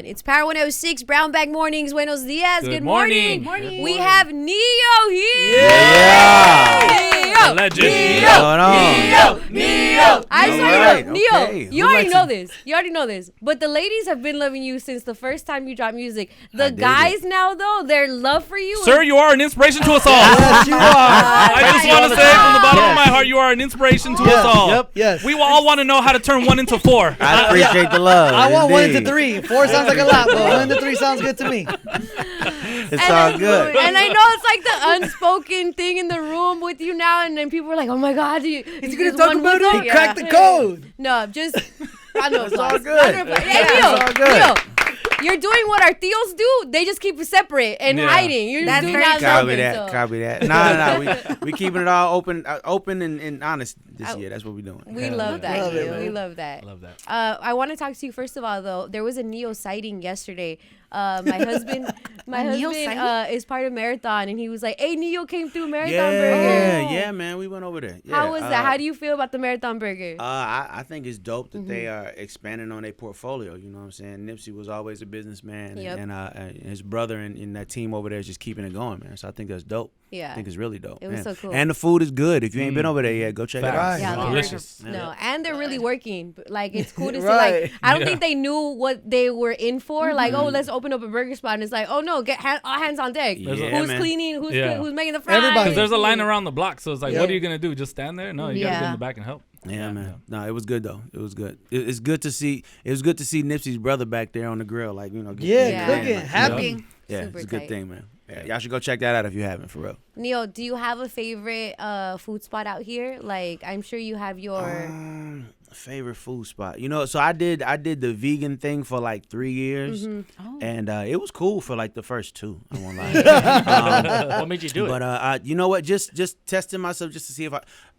It's Power 106, Brown Bag Mornings, Buenos Dias. Good morning. We have Neo here. Yeah. Legend. Neo. Neo, you already know this. You already know this. But the ladies have been loving you since the first time you dropped music. The guys now, though, their love for you. Sir, you are an inspiration to us all. Yes, you are. I just want to say from the bottom of my heart, you are an inspiration to us all. Yep. Yes. We will all want to know how to turn 1 into 4. I appreciate the love. I want 1 indeed. into 3. 4 sounds like a lot, but 1 into 3 sounds good to me. It's all good. And I know it's like the unspoken thing in the room with you now, and then people are like, "Oh my God, he's gonna talk about it. He cracked the code." No, just It's all good. Hey, It's all good. Neo, you're doing what our tios do. They just keep it separate and hiding. You're just doing that. Copy that. No. We keeping it all open and honest this year. That's what we're doing. We love that. We love that. I love that. I want to talk to you first of all, though. There was a Neo sighting yesterday. My husband is part of Marathon, and he was like, "Hey, Neo came through Marathon Burger." Yeah, man. We went over there. Yeah. How was that? How do you feel about the Marathon Burger? I think it's dope that they are expanding on their portfolio. You know what I'm saying? Nipsey was always a businessman, and his brother and that team over there is just keeping it going, man. So I think that's dope. Yeah. I think it's really dope. It was so cool. And the food is good. If you ain't been over there yet, go check it out. Yeah, delicious. No, and they're really working. Like, it's cool to see. Like, I don't think they knew what they were in for. Like, oh, let's open up a burger spot, and it's like, oh no, get all hands on deck. Yeah, who's man. cleaning? Who's making the fries? Everybody. Because there's a line around the block, so it's like, what are you gonna do? Just stand there? No, you gotta get in the back and help. Yeah, man. No, it was good though. It was good. It's good to see. It was good to see Nipsey's brother back there on the grill, like cooking, like, happy. Yeah, Super it's a good tight. thing, man. Yeah, y'all should go check that out if you haven't, for real. Neo, do you have a favorite food spot out here? Like, I'm sure you have your favorite food spot. You know, so I did the vegan thing for like 3 years, and it was cool for like the first 2. I won't lie. What made you do it? But you know what? Just testing myself just to see if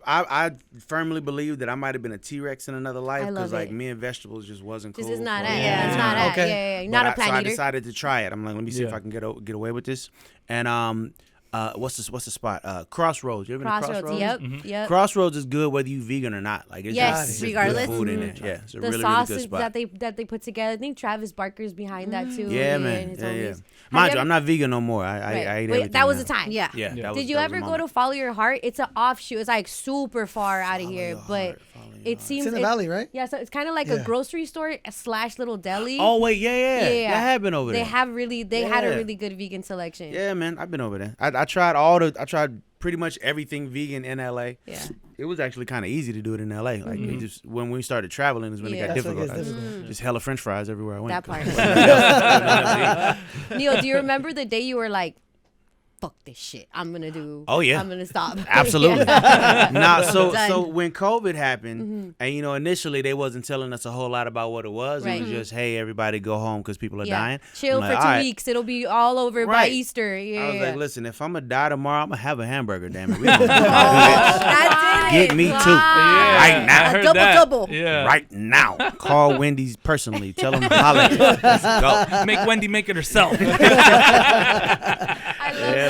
I firmly believe that I might have been a T-Rex in another life, because like me and vegetables just wasn't cool. This is not for it. me. Yeah, it's not it. Okay. Yeah. Not a plant so I eater. decided to try it. I'm like, let me see if I can get away with this. And what's the spot? Crossroads. You ever been to Crossroads? Yep. Crossroads is good whether you vegan or not. Like, it's just regardless. good food in there. Yeah, it's a The really, really sauces good spot. that they put together. I think Travis Barker's behind that too. Yeah, man. Yeah. Mind you, I'm not vegan no more. I ate everything. That was now. the time. Yeah. Did you ever go to Follow Your Heart? It's an offshoot. It's like super far out of here, but it seems It's in the valley, right? Yeah, so it's kind of like a grocery store / little deli. Oh wait, yeah. I have been over there. They had a really good vegan selection. Yeah, man, I've been over there. I tried pretty much everything vegan in LA. Yeah. It was actually kind of easy to do it in LA. Like it just when we started traveling is when it got difficult. Just hella French fries everywhere I went. That part. Neil, do you remember the day you were like, fuck this shit, I'm gonna stop? Absolutely. So when COVID happened, and initially they wasn't telling us a whole lot about what it was. It was just, hey, everybody go home because people are dying. Chill for 2 weeks. It'll be all over by Easter. Yeah. I was like, listen, if I'm gonna die tomorrow, I'm gonna have a hamburger. Damn it, we gonna get me too right now. Double. Yeah. Right now. Call Wendy's personally. Tell them to holler. Let's go. Make Wendy make it herself. I love that.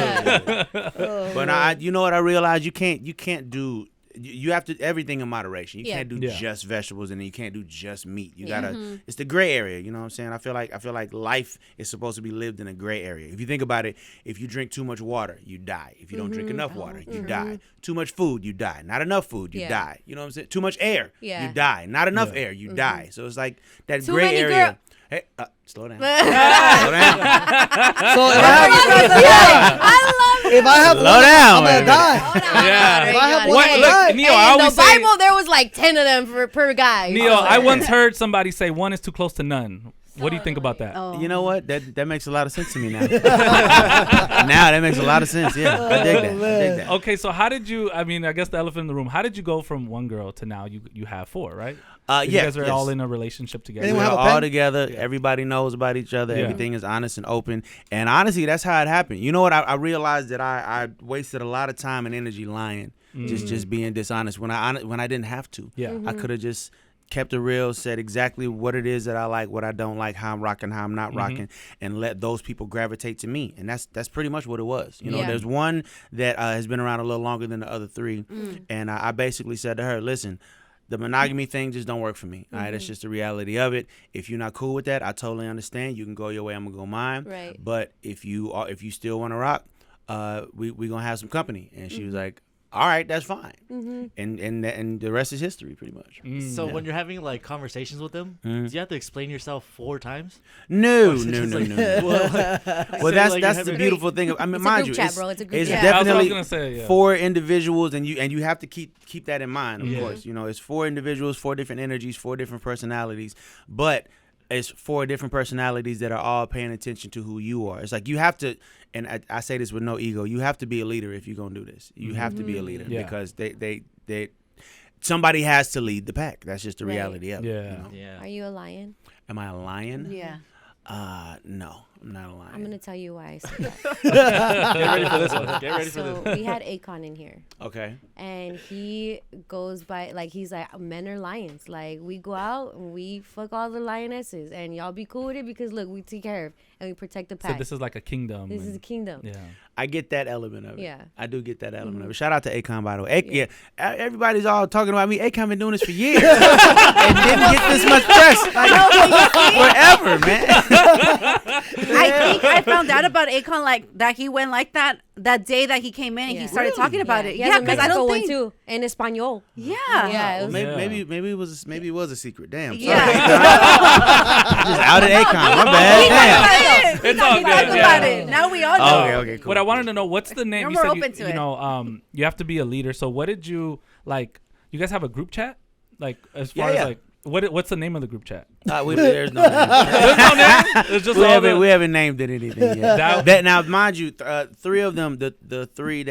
But you know what I realized? You can't do. You have to everything in moderation. You can't do just vegetables, and then you can't do just meat. You gotta. It's the gray area. You know what I'm saying? I feel like life is supposed to be lived in a gray area. If you think about it, if you drink too much water, you die. If you don't drink enough water, you die. Too much food, you die. Not enough food, you die. You know what I'm saying? Too much air, you die. Not enough air, you die. So it's like that Too gray many area. Hey, slow down. Slow down. So if I have Slow one, down, I'm gonna baby. die. Yeah. If I have What- one, I'm look, gonna die. Neo, I in the always say, Bible, there was like 10 of them per guy. Neo, I once heard somebody say 1 is too close to none. What do you think about that? You know what? That makes a lot of sense to me now. Now that makes a lot of sense. Yeah, I dig that. Okay, so how did you? I mean, I guess the elephant in the room. How did you go from 1 girl to now you have 4, right? You guys are all in a relationship together. We're all together. Everybody knows about each other. Everything is honest and open. And honestly, that's how it happened. You know what? I realized that I wasted a lot of time and energy lying, just being dishonest when I didn't have to. Yeah. I could have just kept it real, said exactly what it is that I like, what I don't like, how I'm rocking, how I'm not rocking, and let those people gravitate to me. And that's pretty much what it was. You know, there's one that has been around a little longer than the other 3, and I basically said to her, listen, the monogamy thing just don't work for me. All right, that's just the reality of it. If you're not cool with that, I totally understand. You can go your way, I'm gonna go mine. Right. But if you still want to rock, we gonna have some company. And she was like, all right, that's fine. And the rest is history, pretty much. So when you're having like conversations with them, do you have to explain yourself 4 times? No. Well, that's the beautiful thing. I mean, It's mind a group you, chat, bro. It's a group chat. definitely That's what I was gonna say, 4 individuals, and you have to keep that in mind. Of course, it's 4 individuals, 4 different energies, 4 different personalities, but it's 4 different personalities that are all paying attention to who you are. It's like you have to. And I say this with no ego. You have to be a leader if you're gonna do this. You have to be a leader because they somebody has to lead the pack. That's just the reality of it. Are you a lion? Am I a lion? Yeah. No, I'm not a lion. I'm gonna tell you why I said that. Get ready for this one. Get ready for So this. we had Akon in here. Okay. And he goes by, like, he's like, men are lions. Like, we go out and we fuck all the lionesses. And y'all be cool with it because, look, we take care of and we protect the pack. So this is like a kingdom. This is a kingdom. Yeah. I get that element of it. Yeah. I do get that element of it. Shout out to Akon, by the way. Everybody's all talking about me. Akon been doing this for years and didn't get this much press. Like, forever, man. I think I found out about Akon like that. He went like that day that he came in and he started talking about it. He has a because I Mexico don't one think. too, in Espanol. Yeah. Yeah. It was, Maybe it was a secret. Damn. Sorry. Yeah. Just outed Akon. My bad. It's all He good. talked about it. Now we all know. Okay, cool. What I wanted to know, what's the name? We're You more said open to it. you have to be a leader. So what did you like? You guys have a group chat, like as far Yeah. as like what's the name of the group chat? There's no name. There's no name. It's just We haven't named it anything yet. That now, mind you, 3 of them, the 3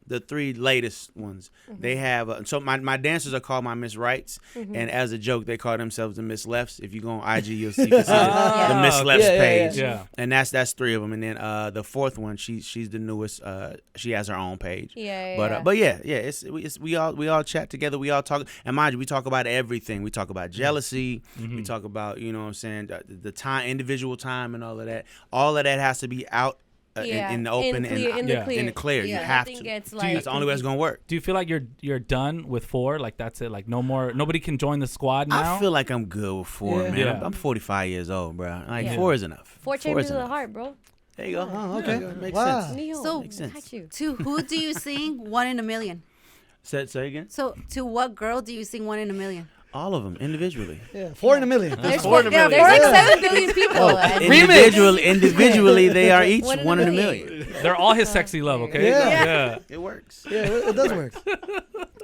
the 3 latest ones, they have. So my dancers are called my Miss Rights, and as a joke, they call themselves the Miss Lefts. If you go on IG, you'll see the Miss Lefts page. Yeah. And that's 3 of them. And then the 4th one, she's the newest. She has her own page. But we all chat together. We all talk, and mind you, we talk about everything. We talk about jealousy. We talk about, you know what I'm saying, the time, individual time, and all of that. All of that has to be out in the open, in the clear. You have to. That's the only way it's gonna work. Do you feel like you're done with 4? Like that's it. Like no more. Nobody can join the squad now. I feel like I'm good with 4, man. Yeah. I'm 45 years old, bro. Like 4 is enough. 4 chambers of the heart, bro. There you go. Oh, okay. Makes Wow. sense. Neo, So- Makes sense. got you. To who do you sing One in a Million? Say again. So to what girl do you sing One in a Million? All of them individually. Yeah, 4 in a million. There's 4 in a million. There's like 7 billion people. Individually, they are each 1 in a million. They're all his sexy love. Okay. Yeah. It works. Yeah, it does work.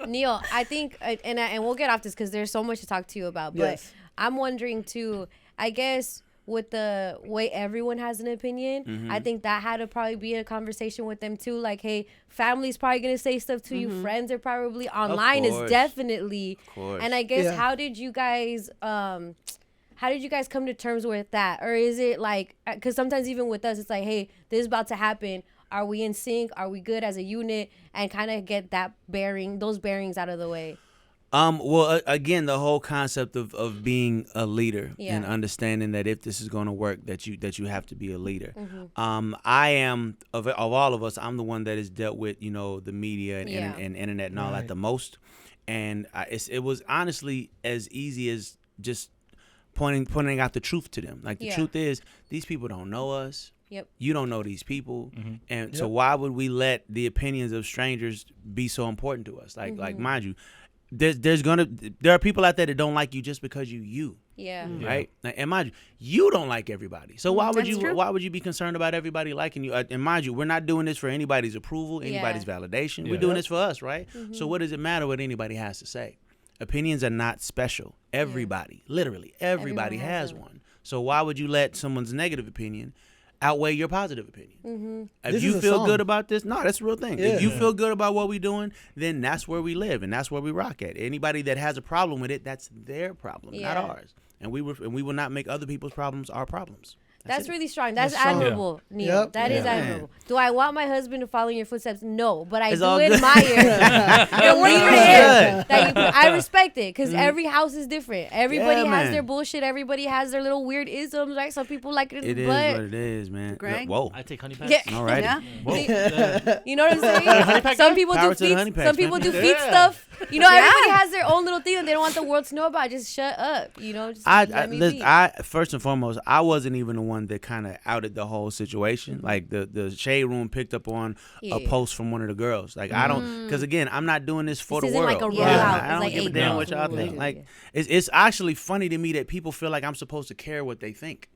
Neil, I think, and we'll get off this because there's so much to talk to you about. But Yes. I'm wondering too. I guess with the way everyone has an opinion, I think that had to probably be a conversation with them too. Like, hey, family's probably gonna say stuff to you. Friends are probably online. Is course. definitely. Of course. And I guess Yeah. how did you guys come to terms with that? Or is it like, because sometimes even with us, it's like, hey, this is about to happen. Are we in sync? Are we good as a unit? And kind of get those bearings out of the way. Well, again, the whole concept of being a leader and Yeah. understanding that if this is going to work, that you have to be a leader. I am of all of us. I'm the one that has dealt with the media and internet and all that the most. And it was honestly as easy as just pointing out the truth to them. Like the truth is, these people don't know us. Yep. You don't know these people, and so why would we let the opinions of strangers be so important to us? Like mind you. There are people out there that don't like you just because you. Yeah. Right? And mind you don't like everybody. So why would That's true. why would you be concerned about everybody liking you? And mind you, we're not doing this for anybody's approval, anybody's validation. We're doing this for us, right? So what does it matter what anybody has to say? Opinions are not special. Everybody, literally everybody has one. So why would you let someone's negative opinion outweigh your positive opinion? If This you is a feel song. good about this, no, that's a real thing. Yeah. If you feel good about what we're doing, then that's where we live and that's where we rock at. Anybody that has a problem with it, that's their problem, not ours. And we will not make other people's problems our problems. That's really strong. That's strong. admirable, Neo. Yep. That is admirable. Do I want my husband to follow in your footsteps? No, but I It's do all good. admire the leadership that you put. I respect it because every house is different. Everybody has man. their bullshit. Everybody has their little weird isms, right? Some people like it, It is but what it is, man. Greg? Whoa. I take honey packs. yeah. All right. Yeah. You know what I'm saying? Some people Power do to the feet. honey packs, Some people man. do feet stuff. You know, everybody has their own little thing that they don't want the world to know about. Just shut up. You know, just let me be. First and foremost, I wasn't even the one that kind of outed the whole situation. Like the shade room picked up on a post from one of the girls. Like I don't, because again, I'm not doing this for This the isn't world. like a Yeah. rollout. I don't It's give a like, damn hey, what y'all no. think. Yeah. Like it's actually funny to me that people feel like I'm supposed to care what they think.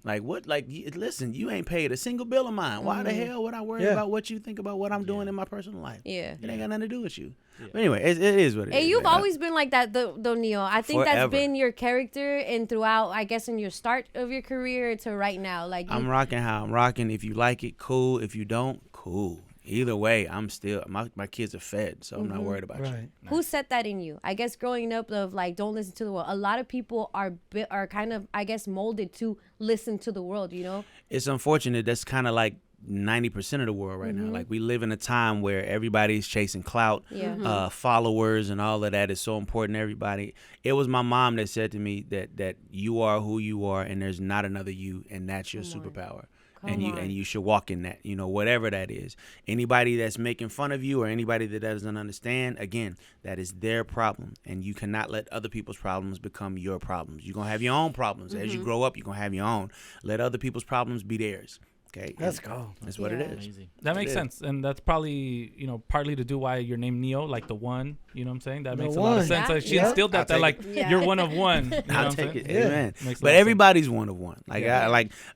Like what? Like listen, you ain't paid a single bill of mine. Why the hell would I worry about what you think about what I'm doing in my personal life? Yeah. It ain't got nothing to do with you. But anyway, it is what it is. Hey, you've man. always been like that, though, Neo. I think Forever. that's been your character, and throughout, I guess, in your start of your career to right now. Like I'm rocking how I'm rocking. If you like it, cool. If you don't, cool. Either way, I'm still my kids are fed, so I'm not worried about you. Right. who set that in you? I guess growing up of like don't listen to the world. A lot of people are kind of I guess molded to listen to the world. You know. It's unfortunate. That's kind of like 90% of the world right now. Like we live in a time where everybody's chasing clout, Yeah. followers, and all of that is so important to everybody. It was my mom that said to me that you are who you are, and there's not another you, and that's your superpower. And you should walk in that, whatever that is. Anybody that's making fun of you or anybody that doesn't understand, again, that is their problem. And you cannot let other people's problems become your problems. You're going to have your own problems. As you grow up, you're going to have your own. Let other people's problems be theirs. Okay, Let's go. That's what it is. Amazing. That makes sense, and that's probably partly to do why you're named Neo, like the one. You know what I'm saying? That makes a lot of one. sense. Yeah. Like, she Yeah. instilled I'll that take like it. you're one of one. You know what I'll I'm take saying? it. Yeah. Amen. Makes a lot of But everybody's one of one. Like Yeah.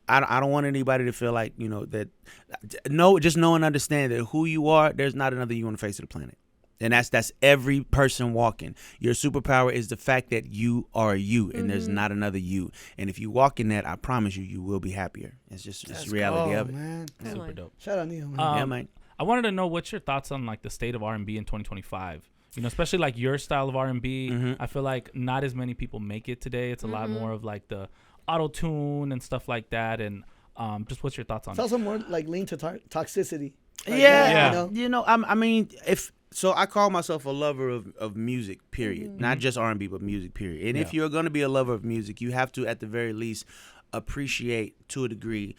I don't want anybody to feel like that. No, just know and understand that who you are. There's not another you on the face of the planet. And that's every person walking. Your superpower is the fact that you are you, and there's not another you. And if you walk in that, I promise you will be happier. It's just Let's reality go, of it. man. Super dope. Shout out Neo, man. Yeah, man. I wanted to know what's your thoughts on like the state of R&B in 2025. Especially like your style of R&B. I feel like not as many people make it today. It's a lot more of like the auto tune and stuff like that. And just what's your thoughts on It's it? also more like lean to toxicity. Like, Yeah. you know? I mean, so I call myself a lover of music, period. Not just R&B, but music, period. And if you're going to be a lover of music, you have to, at the very least, appreciate to a degree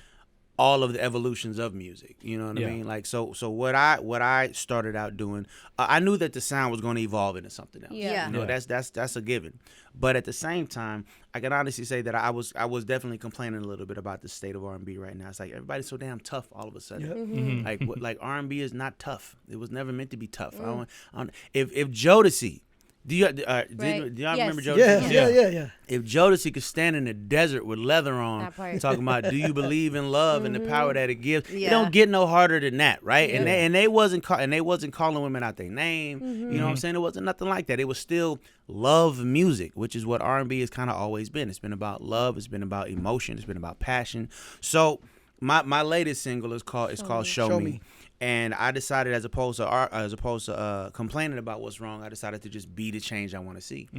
all of the evolutions of music. You know what I mean? Like, so what I started out doing, I knew that the sound was going to evolve into something else. Yeah. That's a given. But at the same time, I can honestly say that I was definitely complaining a little bit about the state of R&B right now. It's like everybody's so damn tough all of a sudden. Like R&B is not tough. It was never meant to be tough. I don't, if Jodeci. Do y'all remember Jodeci? Yeah. If Jodeci could stand in the desert with leather on, That part. talking about do you believe in love and the power that it gives, it Yeah. don't get no harder than that, right? And they wasn't calling women out their name. You know what I'm saying? It wasn't nothing like that. It was still love music, which is what R&B has kind of always been. It's been about love. It's been about emotion. It's been about passion. So my latest single is called Show Me. And I decided, as opposed to complaining about what's wrong, I decided to just be the change I want to see.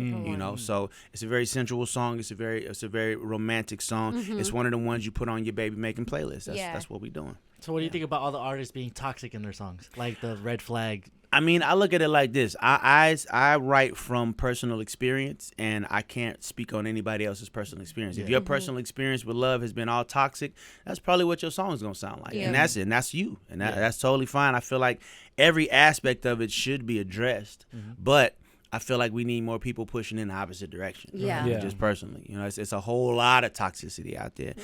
So it's a very sensual song. It's a very romantic song. It's one of the ones you put on your baby making playlist. That's what we're doing. So what do you think about all the artists being toxic in their songs, like the Red Flag? I mean, I look at it like this. I write from personal experience, and I can't speak on anybody else's personal experience. If your personal experience with love has been all toxic, that's probably what your song's going to sound like. Yeah. And that's it. And that's you. And that's totally fine. I feel like every aspect of it should be addressed. But I feel like we need more people pushing in the opposite direction. Yeah. Just personally, it's a whole lot of toxicity out there.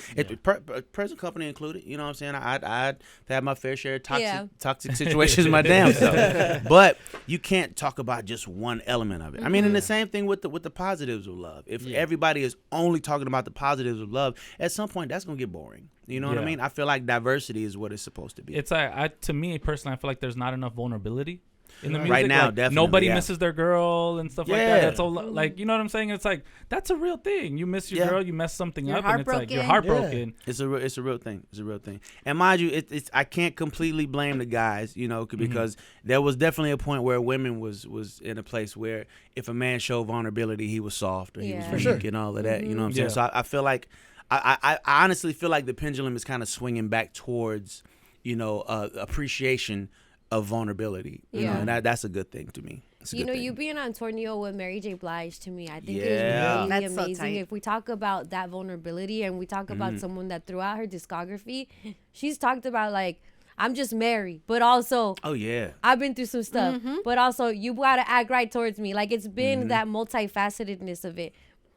Present company included. You know what I'm saying? I'd have my fair share of toxic situations my damn self. But you can't talk about just one element of it. I mean, and the same thing with the positives of love. If everybody is only talking about the positives of love, at some point that's gonna get boring. You know what I mean? I feel like diversity is what it's supposed to be. It's to me personally, I feel like there's not enough vulnerability in the music. Right now, like, definitely, nobody misses their girl and stuff like that. Yeah. That's all, like, you know what I'm saying? It's like that's a real thing. You miss your girl, you mess something You're up, and it's like you're heartbroken. heartbroken. It's a real thing. It's a real thing. And mind you, it's I can't completely blame the guys, because there was definitely a point where women was in a place where if a man showed vulnerability, he was soft or he was weak and all of that. You know what I'm saying? Yeah. So I feel like I honestly feel like the pendulum is kind of swinging back towards, appreciation of vulnerability. You know, and that's a good thing to me. You being on tour, Neo, with Mary J. Blige, to me, I think is Yeah. really That's so amazing. tight. If we talk about that vulnerability and we talk about someone that throughout her discography, she's talked about like, I'm just Mary, but also Oh yeah. I've been through some stuff, but also you gotta act right towards me. Like it's been that multifacetedness of it.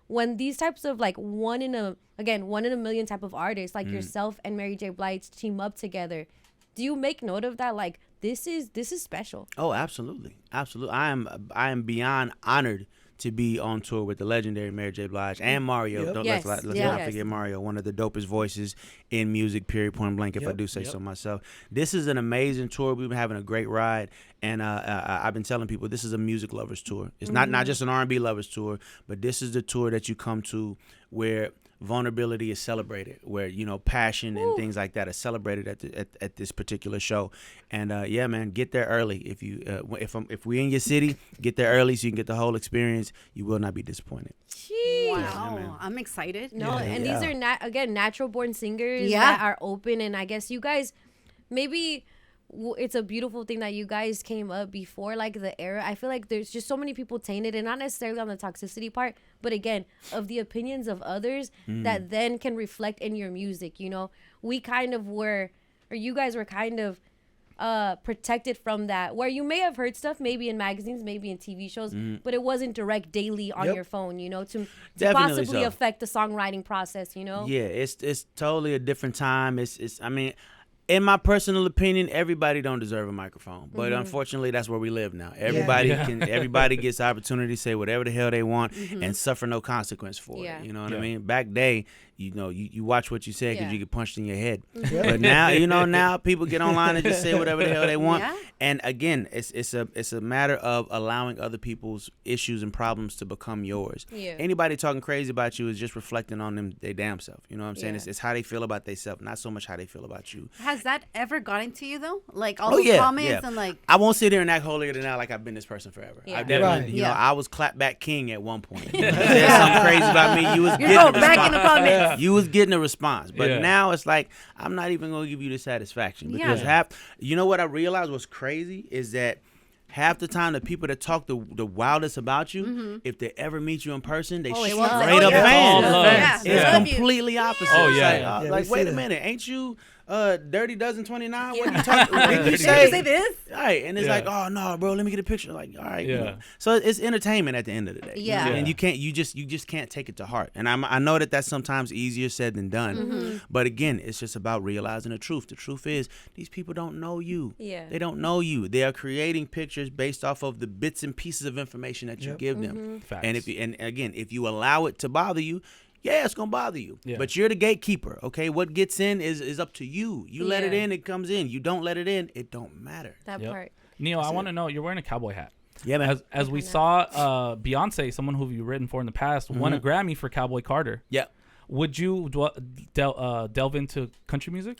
When these types of like one in a million type of artists like yourself and Mary J. Blige team up together, do you make note of that? Like this is special. Oh, absolutely, absolutely. I am beyond honored to be on tour with the legendary Mary J. Blige and Mario. Yep. Let's not forget Mario, one of the dopest voices in music. Period. Point blank. If I do say so myself. This is an amazing tour. We've been having a great ride, and I've been telling people this is a music lovers tour. It's not just an R&B lovers tour, but this is the tour that you come to where vulnerability is celebrated, where passion and things like that are celebrated at this particular show. And yeah, man, get there early. If you if we're in your city, get there early so you can get the whole experience. You will not be disappointed. Jeez. Wow, I'm excited. No, and these are natural born singers Yeah. that are open, and I guess you guys maybe. It's a beautiful thing that you guys came up before like the era. I feel like there's just so many people tainted, and not necessarily on the toxicity part, but again of the opinions of others that then can reflect in your music. We kind of were, or you guys were kind of protected from that, where you may have heard stuff maybe in magazines, maybe in TV shows, but it wasn't direct daily on your phone, to possibly affect the songwriting process. Yeah, it's totally a different time. It's I mean, in my personal opinion, everybody don't deserve a microphone, but unfortunately, that's where we live now. Everybody gets the opportunity to say whatever the hell they want and suffer no consequence for it. You know what I mean? Back day, you watch what you say because you get punched in your head. But now, now people get online and just say whatever the hell they want. Yeah. And again, it's a matter of allowing other people's issues and problems to become yours. Yeah. Anybody talking crazy about you is just reflecting on them their damn self. You know what I'm saying? Yeah. It's how they feel about themselves, not so much how they feel about you. Has that ever gotten to you though? Like all those comments and like. I won't sit here and act holier than thou like I've been this person forever. Yeah. I definitely, Right. I was clapback king at one point. You said something crazy about me, you was getting a back in the response. comments. You was getting a response, but Yeah. now it's like I'm not even gonna give you the satisfaction because what I realized was crazy is that half the time the people that talk the wildest about you, if they ever meet you in person, they straight love up it. Oh, yeah. fans. All love. Yeah. It's Love you. completely opposite. Oh, It's yeah. like, Yeah, we like see wait a that. minute, ain't you Dirty Dozen 29? What are you talking? What did you Did you say? say this? Right, and it's Yeah. like, oh no, bro, let me get a picture. Like, all right, Yeah. So it's entertainment at the end of the day. Yeah. And you just can't take it to heart. And I know that that's sometimes easier said than done. But again, it's just about realizing the truth. The truth is, these people don't know you. Yeah. They don't know you. They are creating pictures based off of the bits and pieces of information that you give them. Facts. And if you allow it to bother you. Yeah, it's gonna bother you, but you're the gatekeeper. Okay, what gets in is up to you. You let it in, it comes in. You don't let it in, it don't matter. That Yep. part. Neo, I want to know, you're wearing a cowboy hat. Yeah, man. As we saw, Beyonce, someone who you've written for in the past, won a Grammy for Cowboy Carter. Yeah. Would you delve into country music?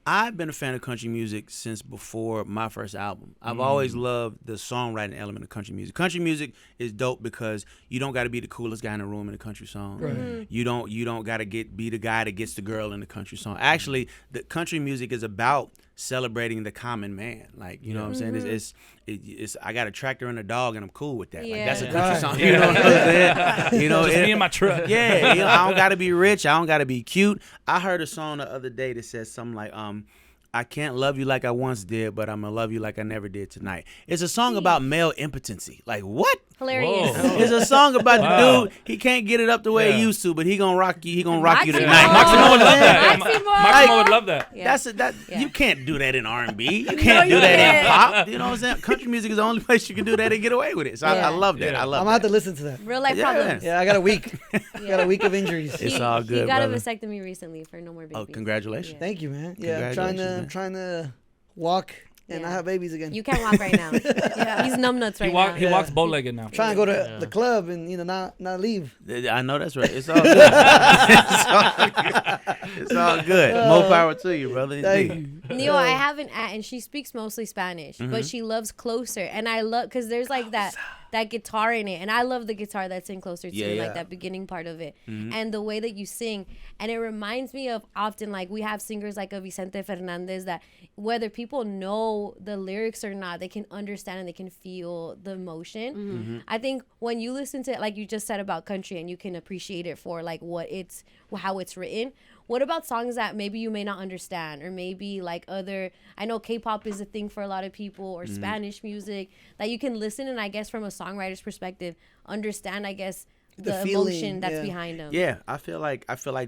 I've been a fan of country music since before my first album. I've always loved the songwriting element of country music. Country music is dope because you don't got to be the coolest guy in the room in a country song. Right. You don't got to be the guy that gets the girl in the country song. Actually, the country music is about celebrating the common man. Like, you know what I'm saying? It's I got a tractor and a dog and I'm cool with that. Like, that's a Yeah. country song. You know what I'm saying? Just me and my truck. Yeah, I don't gotta be rich. I don't gotta be cute. I heard a song the other day that says something like, I can't love you like I once did, but I'm gonna love you like I never did tonight. It's a song about male impotency. Like, what? Hilarious. Whoa. It's a song about Wow. the dude. He can't get it up the way he used to, but he gonna rock you. He gonna rock you Maximo. tonight. Maximo would love that. Maximo. Maximo would love that. Yeah. That you can't do that in R&B. You can't do that in pop. You know what I'm saying? Country music is the only place you can do that and get away with it. So I love that. Yeah. I I'm love gonna have that. to listen to that. Real life Yeah. problems. Yeah, I got a week. Got a week of injuries. It's all good, He got brother. a vasectomy recently for no more babies. Oh, congratulations. Yeah. Thank you, man. Yeah, I'm trying Congratulations, to walk and Yeah. not have babies again. You can't walk right now. He's numbnuts right now. He walks bow-legged now. Trying to go to the club and not leave. I know that's right. It's all good. It's all good. More power to you, brother. Thank Indeed. you. Neo, I have an aunt and she speaks mostly Spanish, but she loves Closer. And I love, because there's like that that guitar in it. And I love the guitar that's in Closer to Yeah, You, yeah. like that beginning part of it. And the way that you sing. And it reminds me of often, like, we have singers like a Vicente Fernandez that whether people know the lyrics or not, they can understand and they can feel the emotion. I think when you listen to it, like you just said about country, and you can appreciate it for like how it's written. What about songs that maybe you may not understand, or maybe like I know K-pop is a thing for a lot of people, or Spanish music that you can listen and I guess from a songwriter's perspective, understand, I guess, the feeling, emotion that's behind them. Yeah, I feel like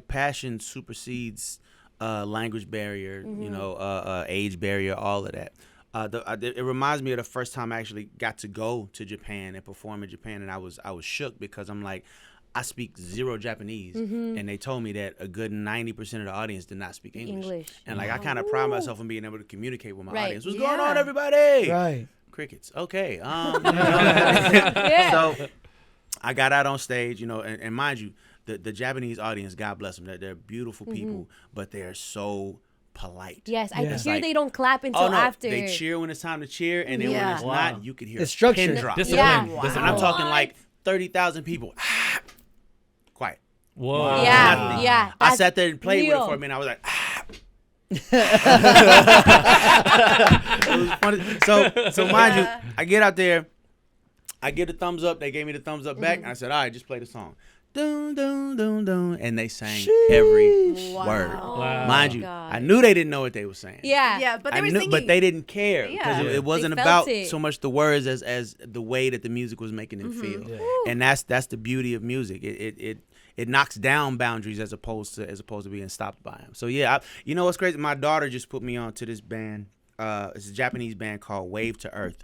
passion supersedes language barrier, age barrier, all of that. It reminds me of the first time I actually got to go to Japan and perform in Japan, and I was shook because I'm like, I speak zero Japanese, and they told me that a good 90% of the audience did not speak English. And like I kind of pride myself on being able to communicate with my audience. What's going on, everybody? Right. Crickets. Okay. Yeah. So I got out on stage, and mind you, the Japanese audience, God bless them, they're beautiful people, but they are so polite. Yes, I hear like, they don't clap until after. They cheer when it's time to cheer, and then when it's not, you can hear it's structured. pin drop. Discipline. Yeah. Discipline. And I'm talking like 30,000 people. Quiet. Whoa. Yeah, Nothing. yeah. I sat there and played with real. it for a minute. I was like, it was funny. So mind you, I get out there, I get a thumbs up. They gave me the thumbs up back, and I said, all right, just play the song. Dun, dun, dun, dun. And they sang every word. Wow. Mind you, God. I knew they didn't know what they were saying. Yeah. But they I were knew, singing. but they didn't care because Yeah. it wasn't They felt about it. so much the words as the way that the music was making them feel. And that's the beauty of music. It knocks down boundaries as opposed to being stopped by them. So yeah, you know what's crazy? My daughter just put me on to this band. It's a Japanese band called Wave to Earth.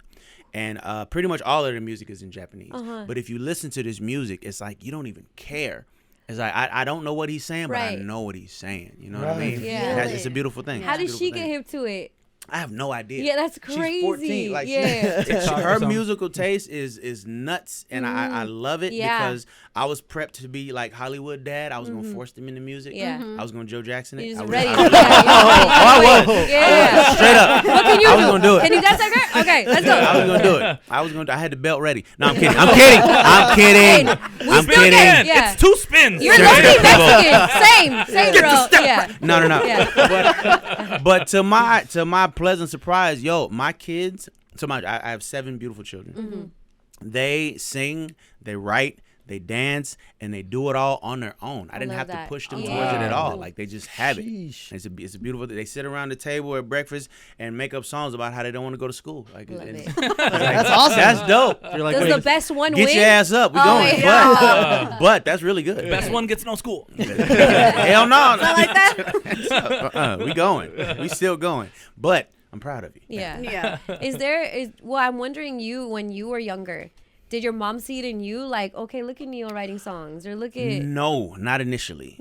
And pretty much all of the music is in Japanese. But if you listen to this music, it's like you don't even care. It's like I don't know what he's saying, but I know what he's saying. You know what I mean? Yeah. It's a beautiful thing. How did It's a she beautiful get thing. him to it? I have no idea. Yeah, that's crazy. She's 14. Like, Yeah. her musical taste is nuts, and I love it because I was prepped to be like Hollywood dad. I was gonna force them into music. Yeah. I was gonna Joe Jackson it. You're I just was, ready. I was- Yeah. straight up. What can you I do? was gonna do it. Can you dance like her? Okay, let's go. I was gonna do it. I had the belt ready. No, I'm kidding. I'm kidding. I'm Spin kidding. again. Yeah. It's 2 spins. You're Straight lucky up. Mexican. Same, bro. Yeah. No. Yeah. But to my pleasant surprise, my kids. So I have 7 beautiful children. They sing, they write, they dance, and they do it all on their own. I didn't love have that. to push them Yeah. towards it at all. Wow. Like they just have it. Sheesh. It's a beautiful thing. They sit around the table at breakfast and make up songs about how they don't want to go to school. Like, Love and- it. That's awesome. That's dope. You're like, Does wait, the best one Get win? your ass up. We Oh, going. yeah. But that's really good. Best one gets no school. Hell no. like that. We going. We still going. But I'm proud of you. Yeah. Yeah. I'm wondering, when you were younger, did your mom see it in you? Like, okay, look at Neil writing songs, or look at. No, not initially.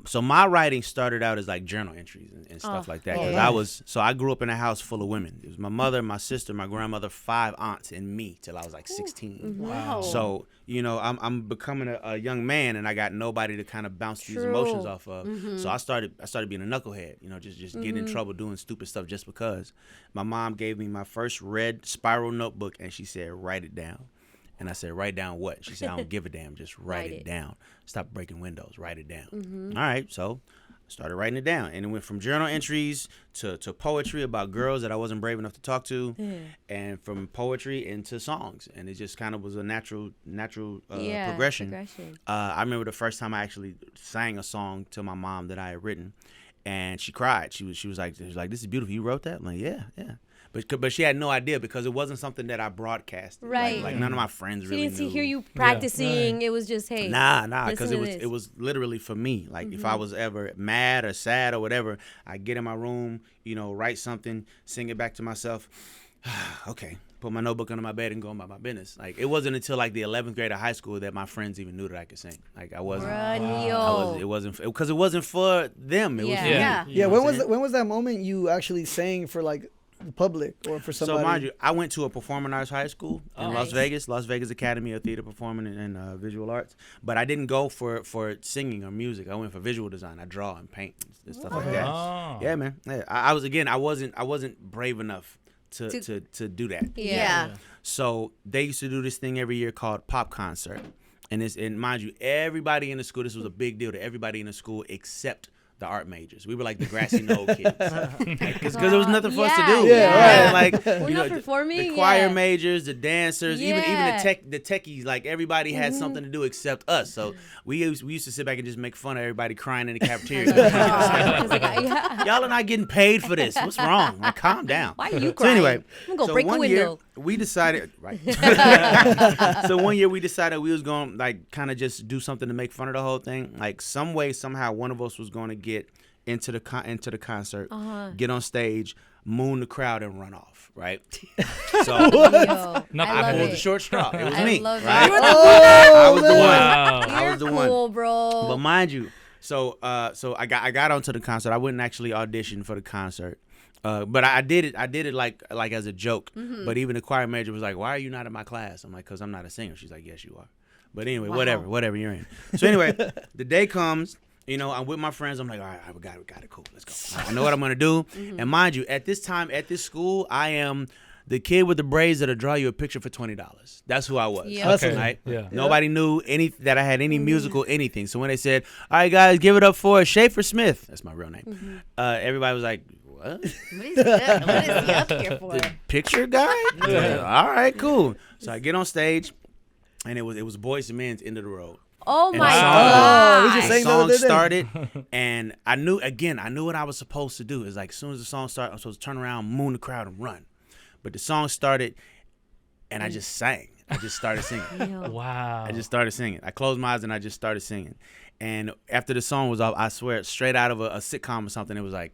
So my writing started out as like journal entries and stuff like that. Because I grew up in a house full of women. It was my mother, my sister, my grandmother, 5 aunts, and me till I was like 16. Wow. So I'm becoming a young man, and I got nobody to kind of bounce these emotions off of. So I started being a knucklehead. Just getting in trouble doing stupid stuff just because. My mom gave me my first red spiral notebook, and she said, "Write it down." And I said, "Write down what?" She said, "I don't give a damn. Just write it down. Stop breaking windows. Write it down." All right, so I started writing it down, and it went from journal entries to poetry about girls that I wasn't brave enough to talk to, and from poetry into songs, and it just kind of was a natural progression. I remember the first time I actually sang a song to my mom that I had written, and she cried. She was like, "This is beautiful. You wrote that?" I'm like, "Yeah." But she had no idea because it wasn't something that I broadcasted. Right. Like none of my friends She really didn't knew. hear you practicing. It was just, hey. Nah, because listen to it was literally for me. Like if I was ever mad or sad or whatever, I get in my room, write something, sing it back to myself. Okay, put my notebook under my bed and go about my business. Like it wasn't until like the 11th grade of high school that my friends even knew that I could sing. Like I wasn't. It wasn't because it wasn't for them. It was for me. Yeah. Yeah. When was that moment you actually sang for like the public or for somebody? So mind you, I went to a performing arts high school in Las Nice. Vegas Academy of Theater Performing and Visual Arts. But I didn't go for singing or music. I went for visual design. I draw and paint and stuff like that. Oh. Yeah, man. Yeah. I wasn't brave enough to do that. Yeah. So they used to do this thing every year called Pop Concert. And mind you, everybody in the school, this was a big deal to everybody in the school except the art majors. We were like the grassy knoll kids. Because there was nothing for us to do. Yeah, right. Like, We're not performing. the choir majors, the dancers, even Yeah. the techies, like everybody had something to do except us. So we used to sit back and just make fun of everybody crying in the cafeteria. Y'all are not getting paid for this. What's wrong? Like, calm down. Why are you So crying? anyway, I'm gonna break a one window. year we decided, right? So one year we decided we was going to like kind of just do something to make fun of the whole thing. Like some way, somehow, one of us was going to get into the concert, get on stage, moon the crowd, and run off. Right? So I pulled the short straw. It was me. Right? I was the one. I was the one. Cool, bro. But mind you, so I got onto the concert. I wouldn't actually audition for the concert. But I did it like as a joke. But even the choir major was like, "Why are you not in my class?" I'm like, "Cause I'm not a singer." She's like, "Yes, you are." But anyway, whatever you're in. So anyway, the day comes. You know, I'm with my friends. I'm like, all right, we got it, cool. Let's go. I know what I'm gonna do. And mind you, at this time, at this school, I am the kid with the braids that'll draw you a picture for $20. That's who I was. Yeah. Okay. Right? Yeah. Nobody knew that I had any musical anything. So when they said, "All right, guys, give it up for Schaefer Smith," that's my real name. Everybody was like, "What? What is he up here for? The picture guy?" All right, cool. So I get on stage, and it was Boys and Men's End of the Road. Oh And my the god. we just sang the song other day. started, and I knew what I was supposed to do. It's like as soon as the song started, I was supposed to turn around, moon the crowd, and run. But the song started, and I just sang. I just started singing. Wow. I just started singing. I closed my eyes and I just started singing. And after the song was off, I swear, straight out of a sitcom or something, it was like,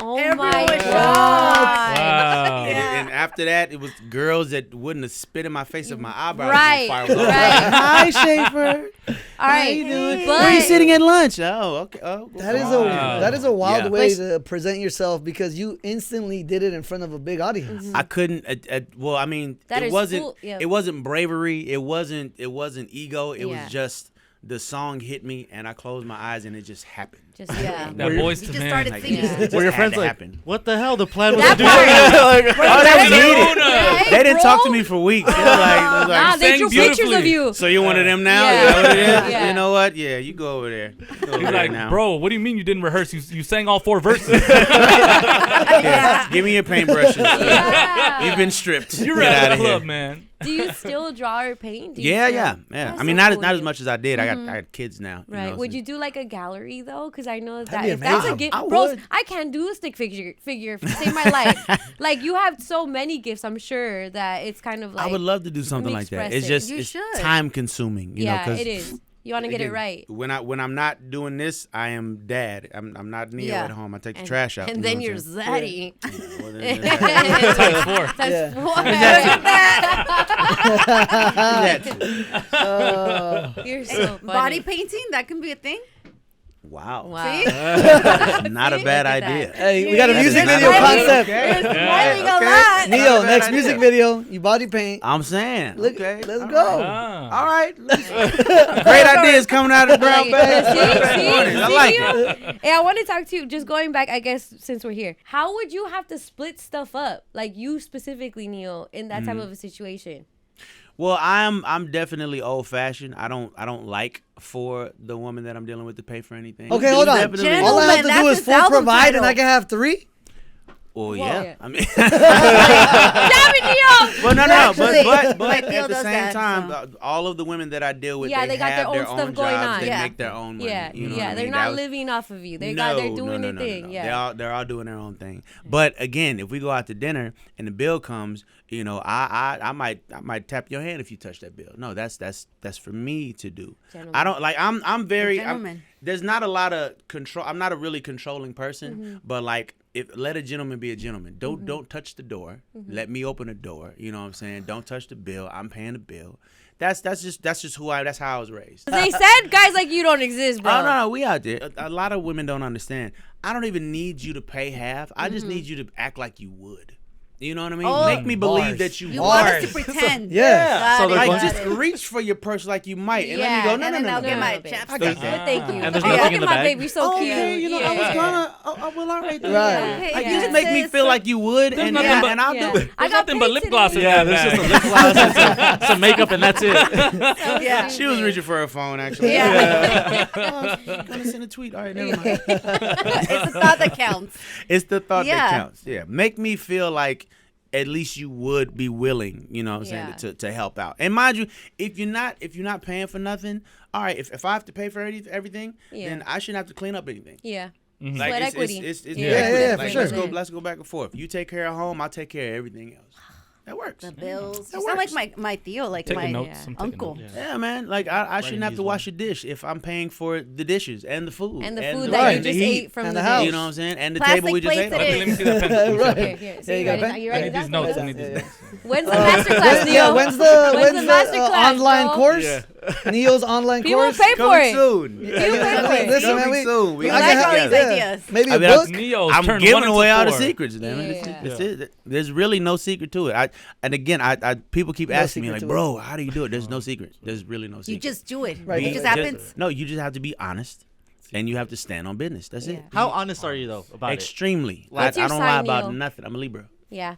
Oh Everyone my was god. Wow. and after that, it was girls that wouldn't have spit in my face if my eyebrows Right, was on fire. right. Hi, Schaefer. All right. How you doing? But- Where are you sitting at lunch? Oh, okay. Oh, That is a wild Yeah. way to present yourself because you instantly did it in front of a big audience. I couldn't. Well, I mean, That it is wasn't. cool, yeah. It wasn't bravery. It wasn't ego. It Yeah. was just the song hit me, and I closed my eyes, and it just happened. Just Yeah. That Boys You to just Men. started Like, singing. it just Were your had friends to like, happen. what the hell? The plan was That to do part. that. Oh, they needed. Right, They didn't talk to bro? me for weeks. They was like, Nah, they sang drew pictures of beautifully. you. so you're one of them now? Yeah. Is that what it is? Yeah. You know what? Yeah, you go over there. You go over He's there like, now. bro, what do you mean you didn't rehearse? You sang all 4 verses. Yeah. Give me your paintbrushes. Yeah. You've been stripped. You're Get at outta the club, here. man. Do you still draw or paint? Do you Yeah, still- yeah. That's I mean, so not cool. as much as I did. I got kids now. Right. know, Would so- you do like a gallery though? Because I know that be if that's a amazing. gift, I bros, would. I can't do a stick figure to save my life. Like you have so many gifts. I'm sure that it's kind of like I would love to do something like that. express It's it. just You it's should. time consuming. You know, yeah, 'cause it is. You want to get it again, right. When I'm not doing this, I am dad. I'm not Neo Yeah. at home. I take the trash out. And you know then what you're I'm saying? Zaddy. Well, then- Times 4. That's Yeah. That- You're so funny. Body painting, that can be a thing. Wow. Wow. See? Not a See? bad Look at idea. that. Hey, we got a That music is not video a bad concept. idea. Smiling a Okay. lot. Neo, Not a bad next idea. music video, you body paint. I'm saying. Look, Okay. let's all go. right. All right. Great ideas coming out of the brown bag. I like it. Hey, I want to talk to you. Just going back, I guess, since we're here, how would you have to split stuff up, like you specifically, Neil, in that type of a situation? Well, I'm definitely old fashioned. I don't like for the woman that I'm dealing with to pay for anything. Okay, hold on. Definitely- Gentlemen, All I have to do that's is his full album provide and title. I can have 3? Well, yeah. yeah. I mean, Damn it, Neil! but no, Actually, but my Theo at the does same that, time, so. all of the women that I deal with, Yeah, they got have their own stuff going jobs. on. They Yeah. make their own money. Yeah, you know yeah, what I they're mean? not That was- living off of you. They're doing their thing. No. Yeah, They're all doing their own thing. But again, if we go out to dinner and the bill comes, you know, I might tap your hand if you touch that bill. No, that's for me to do. Gentleman. I don't like. I'm very. Gentleman. There's not a lot of control. I'm not a really controlling person, Mm-hmm. but like. Let a gentleman be a gentleman. Don't touch the door. Mm-hmm. Let me open the door. You know what I'm saying? Don't touch the bill. I'm paying the bill. That's just that's how I was raised. they said guys like you don't exist, bro. Oh no, we out there. A lot of women don't understand. I don't even need you to pay half. I just need you to act like you would. You know what I mean? Oh, make me believe bars. that you You want are. us to pretend. Yeah. So they're Like, going just reach for your purse like you might, and Yeah, let me go. No, and no, then no, I'll no, get no. my no. chapstick. I got But that. thank you. And there's Oh, nothing look in at the my bag? baby, so cute. Okay, you know, I was gonna. Oh, well, all right. Then. Right. Hey, Like, yeah. you just make me feel like you would, and nothing yeah, but- and I'll Yeah. do it. I There's got nothing but paid lip today. gloss in Yeah, that there's just a bag. lip gloss and some makeup, and that's it. Yeah. She was reaching for her phone, actually. Yeah. Oh, I'm gonna send a tweet. All right, never mind. It's the thought that counts. It's the thought Yeah. that counts. Yeah, make me feel like at least you would be willing, you know what I'm Yeah. saying, to help out. And mind you, if you're not paying for nothing, all right, if I have to pay for everything, Yeah. then I shouldn't have to clean up anything. Yeah. Mhm. Sweat Like equity. it's Yeah. equity. Yeah, Like, for sure. let's go back and forth. You take care of home, I'll take care of everything else. That works. The bills. That You sound works. like my Theo, like Taking my notes. yeah. I'm taking uncle. notes. Yeah, man. Like I shouldn't have to these wash ones. a dish if I'm paying for the dishes and the food And the and food the, that you and the just heat. ate from And the the house. day. You know what I'm saying? And the Plastic table we just plates ate. it on. is. Let me see that pen. Right. Here, here. Yeah, See, you got ready? pen? You I ready? need these notes. I need these notes. When's the masterclass, Neo? Yeah, when's the masterclass, online bro? course? Yeah. Neo's online People course. pay for Coming it. soon. You pay for it. Listen, man, Coming soon. We I like got- all these yeah. ideas. Maybe I a mean, book. Neo's I'm turned giving 1 into away all the 4. secrets, man. Yeah. There's really no secret to it. And again, people keep No asking me secret like, to bro, how do you do it? There's no secret. There's really no secret. You just do it. Right. It just happens. No, you just have to be honest, and you have to stand on business. That's Yeah. it. How honest are you though about Extremely. What's I your don't sign, lie about Neo? nothing. I'm a Libra. Yeah.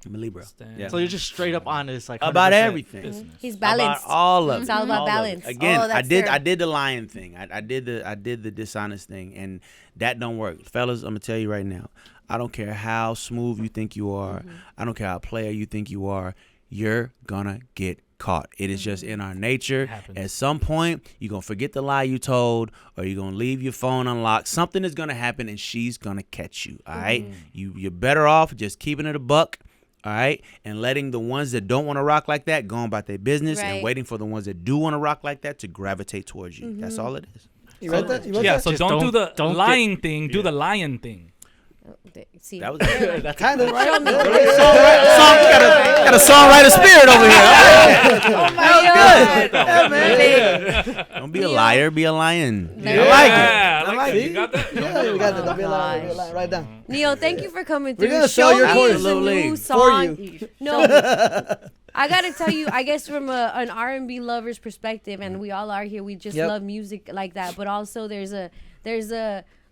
I'm a Libra. Stand. Yeah. it? So you're just straight up honest, like About 100%. everything. Business. He's balanced. About all of It's it. all about All of it. balance. Again, Oh, I that's did fair. the lying thing. I did the dishonest thing, and that don't work. Fellas, I'm gonna tell you right now. I don't care how smooth you think you are. I don't care how player you think you are. You're gonna get caught. It is just in our nature. Happens. At some point, you're gonna forget the lie you told, or you're gonna leave your phone unlocked. Something is gonna happen, and she's gonna catch you. All right, you're better off just keeping it a buck. All right, and letting the ones that don't want to rock like that go about their business, Right. and waiting for the ones that do want to rock like that to gravitate towards you. That's all it is. You read that? You read Yeah, that? so Just don't do the don't get- lying thing. Do the lion thing. See, That was That's Kind of, right? show me. got a songwriter spirit over here. Oh my God. Don't be a liar, be a lion. Yeah. I like it. Yeah, I like it. that. You got that? Yeah, we got that. Don't be a liar. Don't be a liar. Write down. Neo, thank you for coming through. We're gonna sell Show your me course. the Absolutely. new For song. you. No, I gotta tell you, I guess from an R&B lover's perspective, and we all are here. We just Yep. love music like that, but also there's a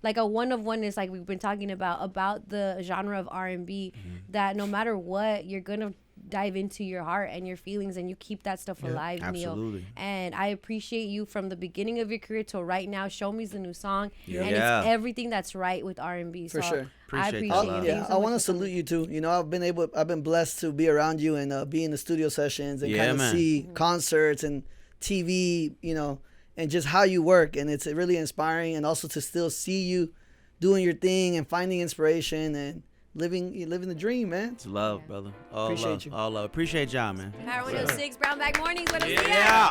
like a one of oneness, like we've been talking about the genre of R&B, that no matter what, you're gonna dive into your heart and your feelings, and you keep that stuff alive, Neo. absolutely. And I appreciate you from the beginning of your career till right now. Show Me's the new song, and Yeah. it's everything that's right with R&B. For so sure. I Appreciate appreciate that you. love. Thank Yeah, you so I much want to for coming. salute you too. You know, I've been blessed to be around you and be in the studio sessions and Yeah, kind of man. see concerts and TV, you know, and just how you work. And it's really inspiring, and also to still see you doing your thing and finding inspiration and living the dream, man. It's love, brother. All Appreciate love. you. All love. Appreciate y'all, man. Power 106, Brown Bag Mornings. Buenos dias. Yeah.